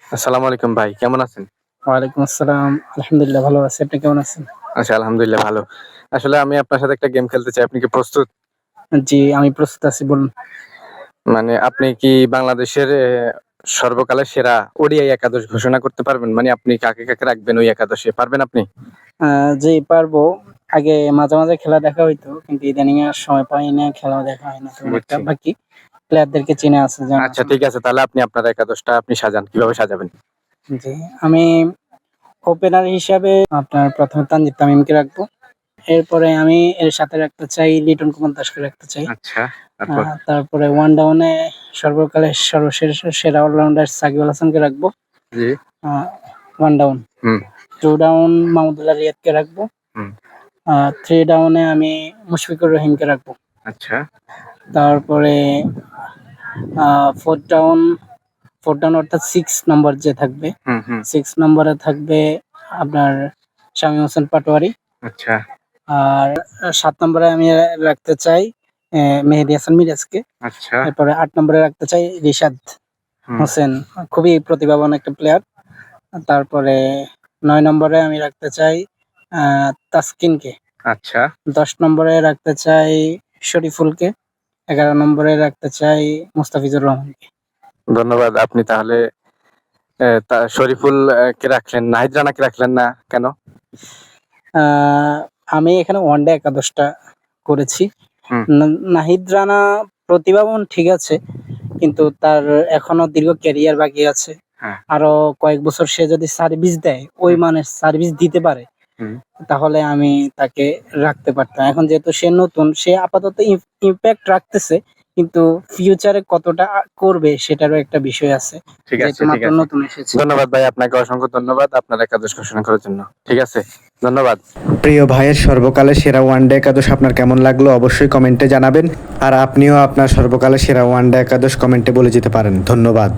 আসসালামু আলাইকুম ভাই, কেমন আছেন? ওয়ালাইকুম আসসালাম। আলহামদুলিল্লাহ ভালো আছি। আপনি কেমন আছেন? আচ্ছা, আলহামদুলিল্লাহ ভালো। আসলে আমি আপনার সাথে একটা গেম খেলতে চাই। আপনি কি প্রস্তুত? জি, আমি প্রস্তুত আছি বলুন। মানে আপনি কি বাংলাদেশের সর্বকালের সেরা ওডিআই একাদশ ঘোষণা করতে পারবেন? মানে আপনি কাকে রাখবেন ওই একাদশে? পারবেন আপনি? আ জি পারবো। আগে মাঝে মাঝে খেলা দেখা হইতো। কিন্তু ইদানিং আর সময় পাই না, খেলাও দেখা হয় না তেমন একটা। বুঝছি। বাকি প্লেয়ারদেরকে চেনা আছে, জানা আচ্ছা আছে ঠিক আছে। মোটামুটি। তাহলে আপনি আপনার একাদশটা আপনি সাজান। কিভাবে সাজাবেন? জি, আমি ওপেনার হিসাবে আপনার ১ম এ তানজিদ তামিমকে রাখবো। এরপরে আমি এর সাথে রাখতে চাই লিটন কুমার দাসকে রাখতে চাই। আচ্ছা, আ তারপর? তারপরে ওয়ান ডাউনে সর্বকালের সেরা অলরাউন্ডার সাকিব আল হাসানকে রাখবো। জি। আ ওয়ান ডাউন। হুম, 2 ডাউন মাহমুদুল্লাহ রিয়াদকে রাখবো। হুম। 3 ডাউনে আমি মুশফিকুর রহিমকে রাখবো। আচ্ছা। তারপরে 4 ডাউন 4 ডাউন অর্থাৎ 6 নম্বর যে থাকবে, হুম, হুম। 6 নম্বরে থাকবে আপনার শামীম হোসেন পাটোয়ারি। আচ্ছা, আর ৭ নম্বরে আমি রাখতে চাই মেহেদী হাসান মিরাজকে। আচ্ছা। এরপরে ৮ নম্বরে রাখতে চাই রিশাদ হুম। হোসেন। খুবই প্রতিভাবান একটা প্লেয়ার। তারপরে ৯ নম্বরে আমি রাখতে চাই আ তাসকিনকে। আচ্ছা। ১০ নম্বরে রাখতে চাই শরীফুলকে। ১১ নম্বরে রাখতে চাই মুস্তাফিজুর রহমানকে। ধন্যবাদ। আপনি তাহলে শরীফুল কে রাখলেন, নাহিদ রানাকে রাখলেন না কেন? আ আমি এখানে ওয়ানডে একাদশটা করেছি। হুম, নাহিদ রানা প্রতিভাবান ঠিক আছে, কিন্তু তার এখনো দীর্ঘ ক্যারিয়ার বাকি আছে। হ্যাঁ। আরো কয়েক বছর সে যদি সার্ভিস দেয়, ওই হুম, মানের সার্ভিস দিতে পারে, হুম। তাহলে আমি তাকে রাখতে পারতাম। এখন যেহেতু সে নতুন, সে আপাতত ইমপ্যাক্ট রাখতেছে। কিন্তু ফিউচারে কতটা করবে সেটারও একটা বিষয় আছে। ঠিক যেহেতু আছে, ঠিক মাত্র আছে। নতুন এসেছে। ধন্যবাদ ভাই, আপনাকে অসংখ্য ধন্যবাদ আপনার একাদশ ঘোষণা করার জন্য। ঠিক আছে? ধন্যবাদ। প্রিয় ভাইয়ের সর্বকালের সেরা ওয়ানডে একাদশ আপনার কেমন লাগলো অবশ্যই কমেন্টে জানাবেন। আর আপনিও আপনার সর্বকালের সেরা ওয়ানডে একাদশ কমেন্টে বলে যেতে পারেন। ধন্যবাদ।